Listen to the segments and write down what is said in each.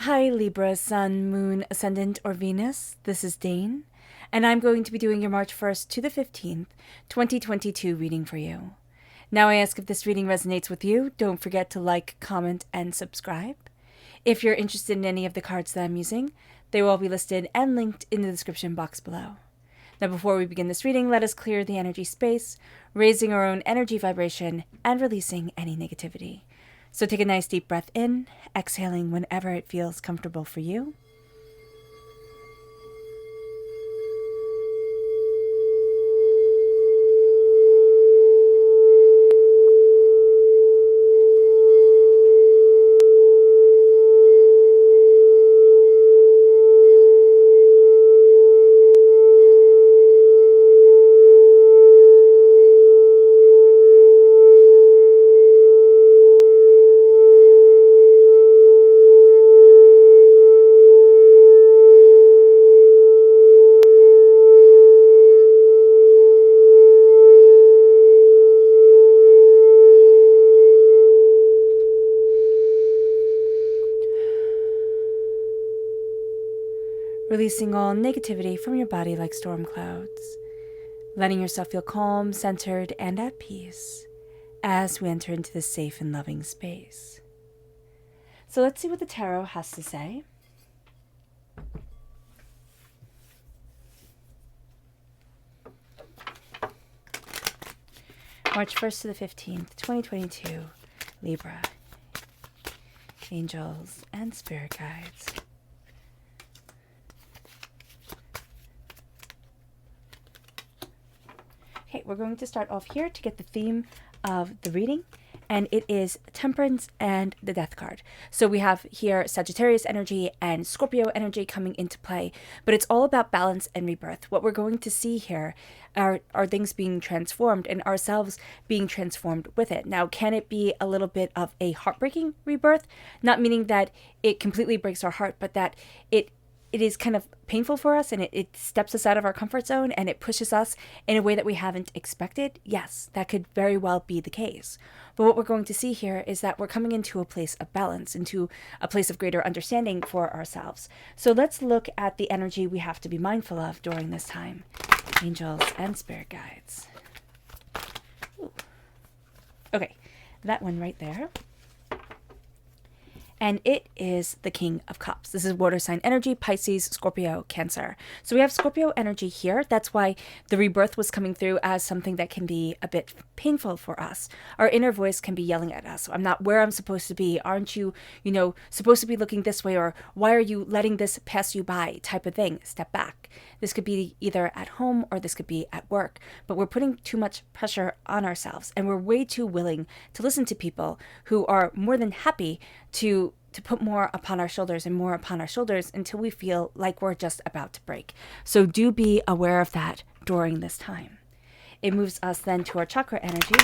Hi Libra, Sun, Moon, Ascendant, or Venus. This is Dane, and I'm going to be doing your March 1st to the 15th, 2022 reading for you. Now I ask if this reading resonates with you, don't forget to like, comment, and subscribe. If you're interested in any of the cards that I'm using, they will all be listed and linked in the description box below. Now before we begin this reading, let us clear the energy space, raising our own energy vibration and releasing any negativity. So take a nice deep breath in, exhaling whenever it feels comfortable for you. Releasing all negativity from your body like storm clouds. Letting yourself feel calm, centered, and at peace as we enter into this safe and loving space. So let's see what the tarot has to say. March 1st to the 15th, 2022, Libra. Angels and spirit guides. Okay, we're going to start off here to get the theme of the reading, and it is Temperance and the Death card. So we have here Sagittarius energy and Scorpio energy coming into play, but it's all about balance and rebirth. What we're going to see here are things being transformed and ourselves being transformed with it. Now, can it be a little bit of a heartbreaking rebirth? Not meaning that it completely breaks our heart, but that it is kind of painful for us, and it steps us out of our comfort zone, and it pushes us in a way that we haven't expected. Yes, that could very well be the case. But what we're going to see here is that we're coming into a place of balance, into a place of greater understanding for ourselves. So let's look at the energy we have to be mindful of during this time. Angels and spirit guides. Ooh. Okay, that one right there. And it is the King of Cups. This is water sign energy, Pisces, Scorpio, Cancer. So we have Scorpio energy here. That's why the rebirth was coming through as something that can be a bit painful for us. Our inner voice can be yelling at us. I'm not where I'm supposed to be. Aren't you, supposed to be looking this way? Or why are you letting this pass you by? Type of thing. Step back. This could be either at home or this could be at work. But we're putting too much pressure on ourselves, and we're way too willing to listen to people who are more than happy to put more upon our shoulders and more upon our shoulders until we feel like we're just about to break. So do be aware of that during this time. It moves us then to our chakra energy.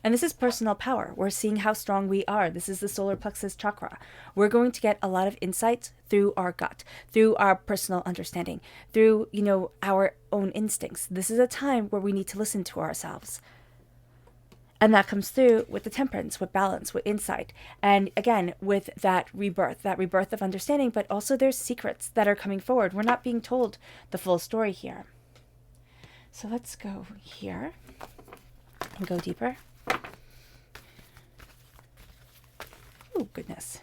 And this is personal power. We're seeing how strong we are. This is the solar plexus chakra. We're going to get a lot of insights through our gut, through our personal understanding, through, our own instincts. This is a time where we need to listen to ourselves. And that comes through with the temperance, with balance, with insight. And again, with that rebirth of understanding, but also there's secrets that are coming forward. We're not being told the full story here. So let's go here and go deeper. Oh, goodness.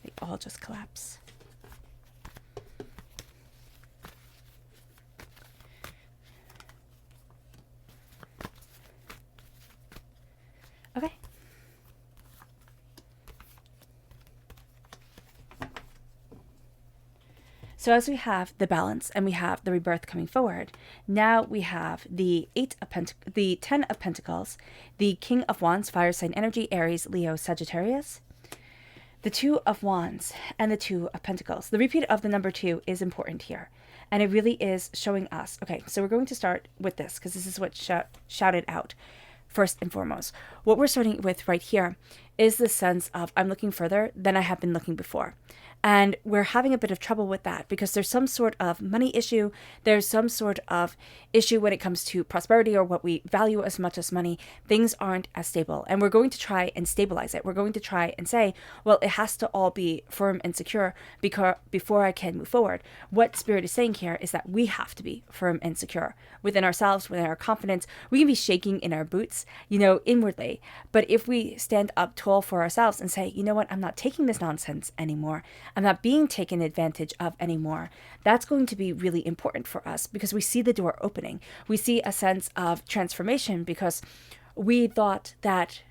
They all just collapse. Okay. So as we have the balance and we have the rebirth coming forward, now we have the 10 of Pentacles, the King of Wands, fire sign energy, Aries, Leo, Sagittarius, the 2 of Wands, and the 2 of Pentacles. The repeat of the number 2 is important here. And it really is showing us. Okay, so we're going to start with this because this is what shouted out. First and foremost, what we're starting with right here is the sense of I'm looking further than I have been looking before. And we're having a bit of trouble with that because there's some sort of money issue. There's some sort of issue when it comes to prosperity or what we value as much as money. Things aren't as stable. And we're going to try and stabilize it. We're going to try and say, well, it has to all be firm and secure before I can move forward. What Spirit is saying here is that we have to be firm and secure within ourselves, within our confidence. We can be shaking in our boots, inwardly. But if we stand up tall for ourselves and say, you know what, I'm not taking this nonsense anymore. I'm not being taken advantage of anymore. That's going to be really important for us because we see the door opening. We see a sense of transformation because we thought that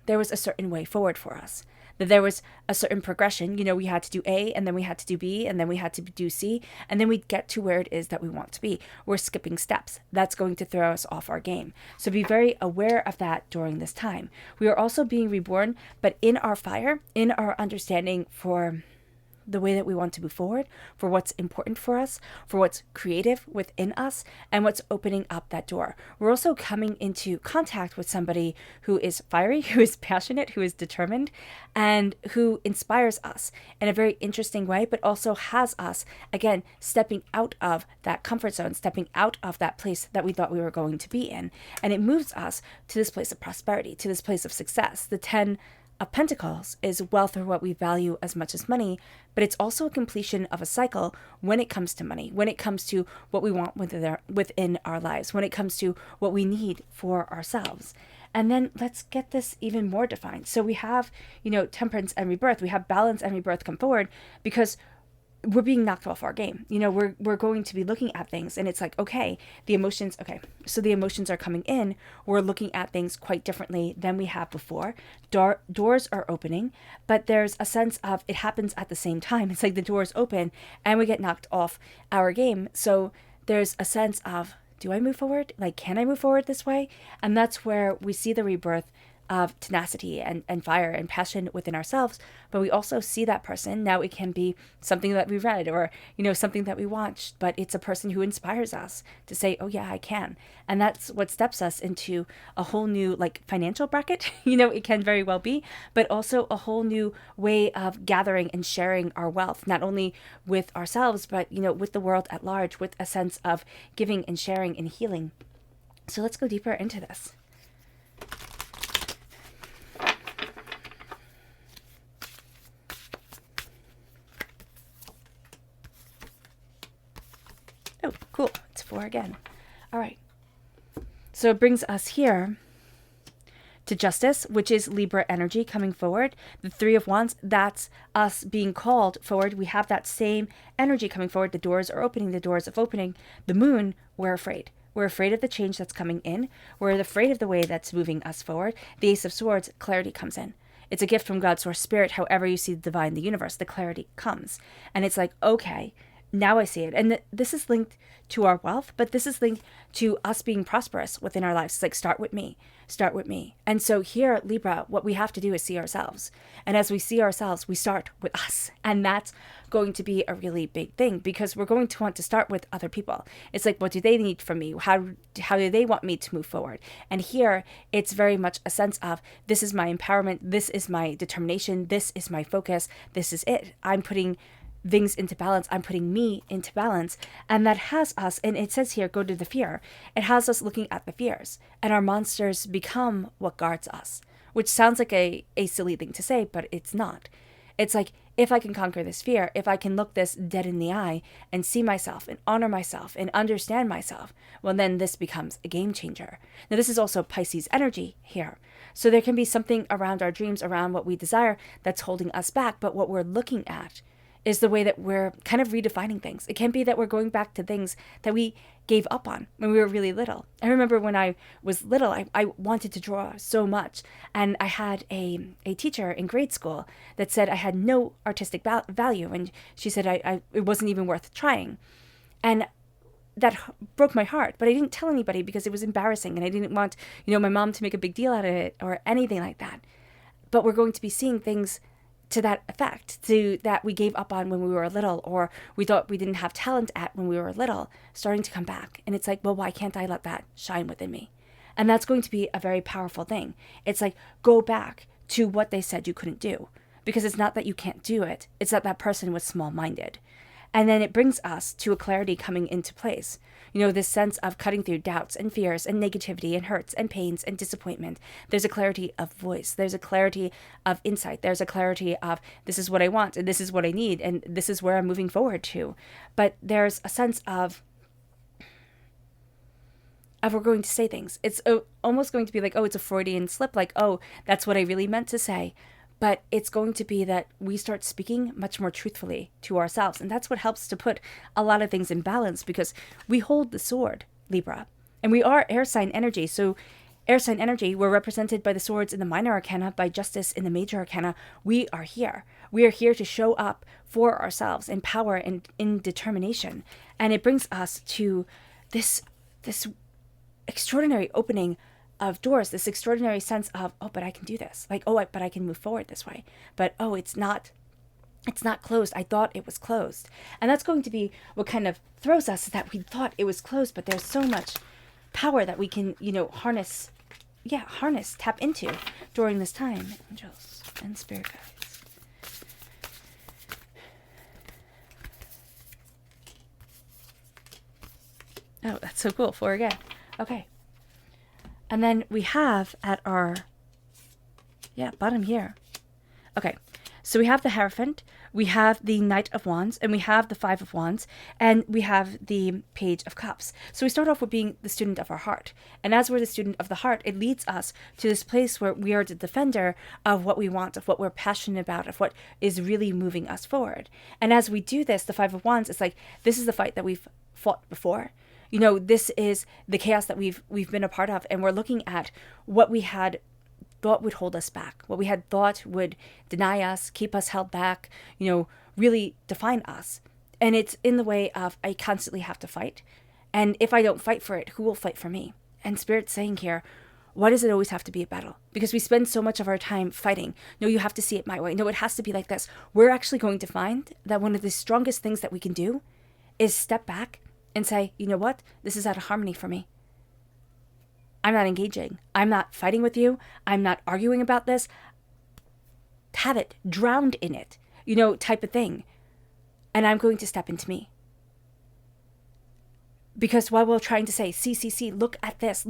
there was a certain way forward for us, that there was a certain progression. We had to do A, and then we had to do B, and then we had to do C, and then we'd get to where it is that we want to be. We're skipping steps. That's going to throw us off our game. So be very aware of that during this time. We are also being reborn, but in our fire, in our understanding for the way that we want to move forward, for what's important for us, for what's creative within us, and what's opening up that door. We're also coming into contact with somebody who is fiery, who is passionate, who is determined, and who inspires us in a very interesting way, but also has us, again, stepping out of that comfort zone, stepping out of that place that we thought we were going to be in. And it moves us to this place of prosperity, to this place of success. The 10 of Pentacles is wealth or what we value as much as money, but it's also a completion of a cycle when it comes to money, when it comes to what we want within our lives, when it comes to what we need for ourselves. And then let's get this even more defined. So we have, temperance and rebirth. We have balance and rebirth come forward because we're being knocked off our game. We're going to be looking at things and it's like, okay, so the emotions are coming in. We're looking at things quite differently than we have before. Doors are opening, but there's a sense of it happens at the same time. It's like the doors open and we get knocked off our game. So there's a sense of, do I move forward? Like, can I move forward this way? And that's where we see the rebirth of tenacity and fire and passion within ourselves, but we also see that person. Now it can be something that we read or, something that we watched, but it's a person who inspires us to say, oh yeah, I can. And that's what steps us into a whole new financial bracket, it can very well be, but also a whole new way of gathering and sharing our wealth, not only with ourselves, but, with the world at large, with a sense of giving and sharing and healing. So let's go deeper into this. Oh, cool. It's 4 again. All right. So it brings us here to justice, which is Libra energy coming forward. The 3 of Wands, that's us being called forward. We have that same energy coming forward. The doors are opening, the doors of opening. The moon, we're afraid. We're afraid of the change that's coming in. We're afraid of the way that's moving us forward. The Ace of Swords, clarity comes in. It's a gift from God's source spirit. However you see the divine, the universe, the clarity comes. And it's like, okay, now I see it. And this is linked to our wealth, but this is linked to us being prosperous within our lives. It's like, start with me. And so here at Libra, what we have to do is see ourselves. And as we see ourselves, we start with us. And that's going to be a really big thing because we're going to want to start with other people. It's like, what do they need from me? How do they want me to move forward? And here it's very much a sense of, this is my empowerment. This is my determination. This is my focus. This is it. I'm putting things into balance. I'm putting me into balance. And that has us, and it says here, go to the fear. It has us looking at the fears. And our monsters become what guards us, which sounds like a silly thing to say, but it's not. It's like, if I can conquer this fear, if I can look this dead in the eye and see myself and honor myself and understand myself, well, then this becomes a game changer. Now, this is also Pisces energy here. So there can be something around our dreams, around what we desire that's holding us back. But what we're looking at is the way that we're kind of redefining things. It can be that we're going back to things that we gave up on when we were really little. I remember when I was little, I wanted to draw so much. And I had a teacher in grade school that said I had no artistic value. And she said it wasn't even worth trying. And that broke my heart. But I didn't tell anybody because it was embarrassing. And I didn't want, my mom to make a big deal out of it or anything like that. But we're going to be seeing things to that effect, to that we gave up on when we were little, or we thought we didn't have talent at when we were little, starting to come back. And it's like, well, why can't I let that shine within me? And that's going to be a very powerful thing. It's like, go back to what they said you couldn't do. Because it's not that you can't do it, it's that that person was small-minded. And then it brings us to a clarity coming into place. This sense of cutting through doubts and fears and negativity and hurts and pains and disappointment. There's a clarity of voice. There's a clarity of insight. There's a clarity of this is what I want and this is what I need and this is where I'm moving forward to. But there's a sense of we're going to say things. It's almost going to be like, oh, it's a Freudian slip. Like, oh, that's what I really meant to say. But it's going to be that we start speaking much more truthfully to ourselves. And that's what helps to put a lot of things in balance, because we hold the sword, Libra, and we are air sign energy. So air sign energy, we're represented by the swords in the minor arcana, by justice in the major arcana. We are here. We are here to show up for ourselves in power and in determination. And it brings us to this extraordinary opening of doors, this extraordinary sense of, oh, but I can do this. Like, oh, but I can move forward this way. But, oh, it's not closed. I thought it was closed. And that's going to be what kind of throws us, is that we thought it was closed, but there's so much power that we can, harness, tap into during this time. Angels and spirit guides. Oh, that's so cool. 4 again. Okay. And then we have at our, bottom here. Okay, so we have the Hierophant, we have the Knight of Wands, and we have the 5 of Wands, and we have the Page of Cups. So we start off with being the student of our heart. And as we're the student of the heart, it leads us to this place where we are the defender of what we want, of what we're passionate about, of what is really moving us forward. And as we do this, the 5 of Wands, it's like, this is the fight that we've fought before. This is the chaos that we've been a part of, and we're looking at what we had thought would hold us back, what we had thought would deny us, keep us held back, really define us. And it's in the way of, I constantly have to fight. And if I don't fight for it, who will fight for me? And Spirit's saying here, why does it always have to be a battle? Because we spend so much of our time fighting. No, you have to see it my way. No, it has to be like this. We're actually going to find that one of the strongest things that we can do is step back and say, you know what? This is out of harmony for me. I'm not engaging. I'm not fighting with you. I'm not arguing about this. Have it, drowned in it, type of thing. And I'm going to step into me. Because while we're trying to say, see, look at this,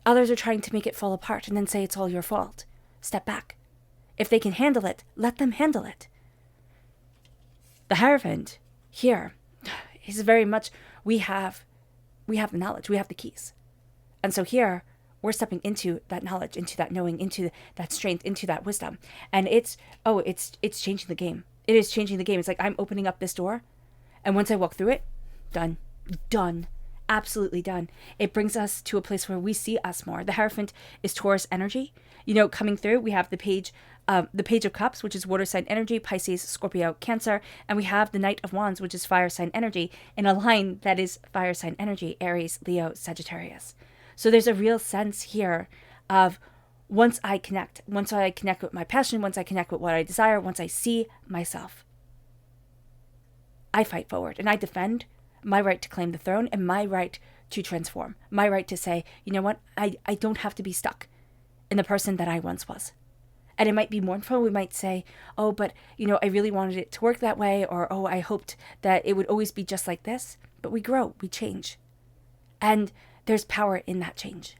others are trying to make it fall apart and then say it's all your fault. Step back. If they can handle it, let them handle it. The Hierophant here is very much, we have the knowledge, we have the keys. And so here, we're stepping into that knowledge, into that knowing, into that strength, into that wisdom. And it's changing the game. It is changing the game. It's like, I'm opening up this door, and once I walk through it, done, absolutely done. It brings us to a place where we see us more. The Hierophant is Taurus energy. Coming through, we have the Page of Cups, which is water sign energy, Pisces, Scorpio, Cancer, and we have the Knight of Wands, which is fire sign energy, in a line that is fire sign energy, Aries, Leo, Sagittarius. So there's a real sense here of once I connect with my passion, once I connect with what I desire, once I see myself, I fight forward and I defend my right to claim the throne and my right to transform, my right to say, you know what, I don't have to be stuck in the person that I once was. And it might be mournful. We might say, oh, but, I really wanted it to work that way. Or, oh, I hoped that it would always be just like this. But we grow, we change. And there's power in that change.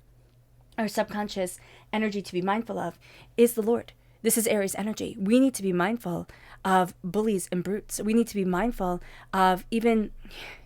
Our subconscious energy to be mindful of is the Lord. This is Aries energy. We need to be mindful of bullies and brutes. We need to be mindful of even,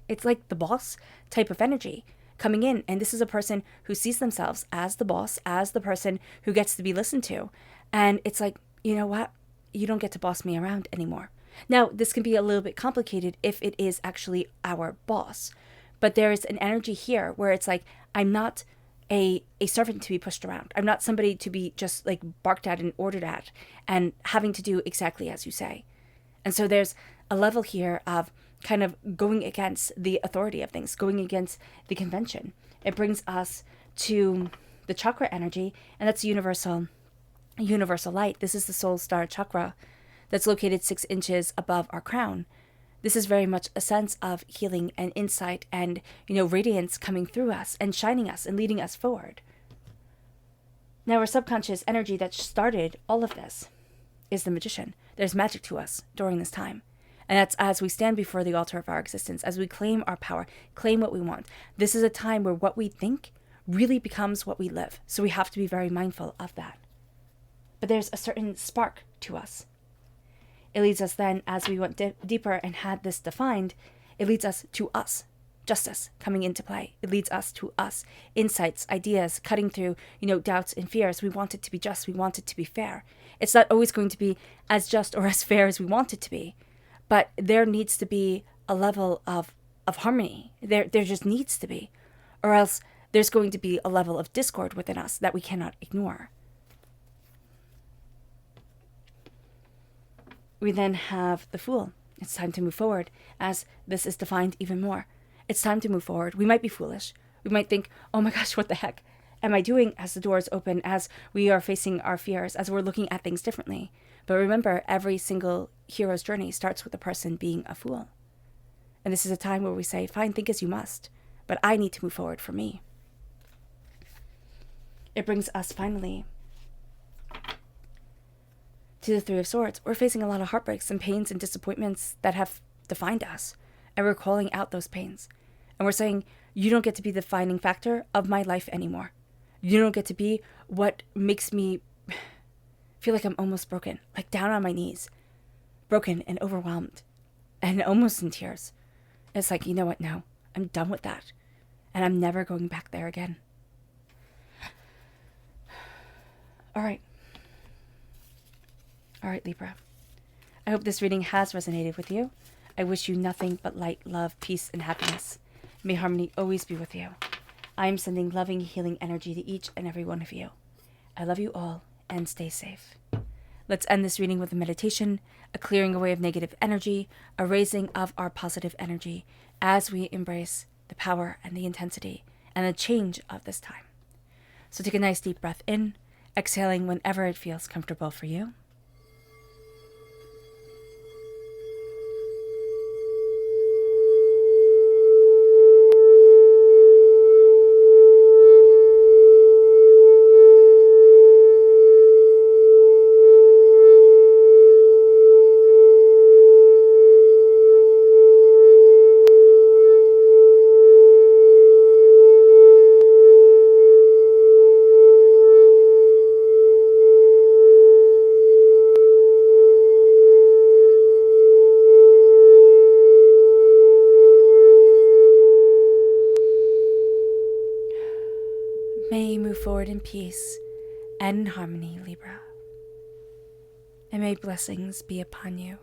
it's like the boss type of energy coming in. And this is a person who sees themselves as the boss, as the person who gets to be listened to. And it's like, you know what? You don't get to boss me around anymore. Now, this can be a little bit complicated if it is actually our boss. But there is an energy here where it's like, I'm not a servant to be pushed around. I'm not somebody to be just like barked at and ordered at and having to do exactly as you say. And so there's a level here of kind of going against the authority of things, going against the convention. It brings us to the chakra energy, and that's universal light. This is the soul star chakra that's located 6 inches above our crown. This is very much a sense of healing and insight and, radiance coming through us and shining us and leading us forward. Now, our subconscious energy that started all of this is the magician. There's magic to us during this time. And that's as we stand before the altar of our existence, as we claim our power, claim what we want. This is a time where what we think really becomes what we live. So we have to be very mindful of that. But there's a certain spark to us. It leads us then, as we went deeper and had this defined, it leads us to us. Justice coming into play. It leads us to us. Insights, ideas, cutting through, doubts and fears. We want it to be just. We want it to be fair. It's not always going to be as just or as fair as we want it to be. But there needs to be a level of harmony. There just needs to be. Or else there's going to be a level of discord within us that we cannot ignore. We then have the Fool. It's time to move forward, as this is defined even more. It's time to move forward. We might be foolish. We might think, oh my gosh, what the heck am I doing, as the doors open, as we are facing our fears, as we're looking at things differently. But remember, every single hero's journey starts with a person being a fool. And this is a time where we say, fine, think as you must, but I need to move forward for me. It brings us finally to the Three of Swords. We're facing a lot of heartbreaks and pains and disappointments that have defined us. And we're calling out those pains. And we're saying, you don't get to be the defining factor of my life anymore. You don't get to be what makes me feel like I'm almost broken, like down on my knees, broken and overwhelmed and almost in tears. It's like, you know what? No, I'm done with that. And I'm never going back there again. All right, Libra. I hope this reading has resonated with you. I wish you nothing but light, love, peace, and happiness. May harmony always be with you. I am sending loving, healing energy to each and every one of you. I love you all, and stay safe. Let's end this reading with a meditation, a clearing away of negative energy, a raising of our positive energy as we embrace the power and the intensity and the change of this time. So take a nice deep breath in, exhaling whenever it feels comfortable for you. May you move forward in peace and in harmony, Libra. And may blessings be upon you.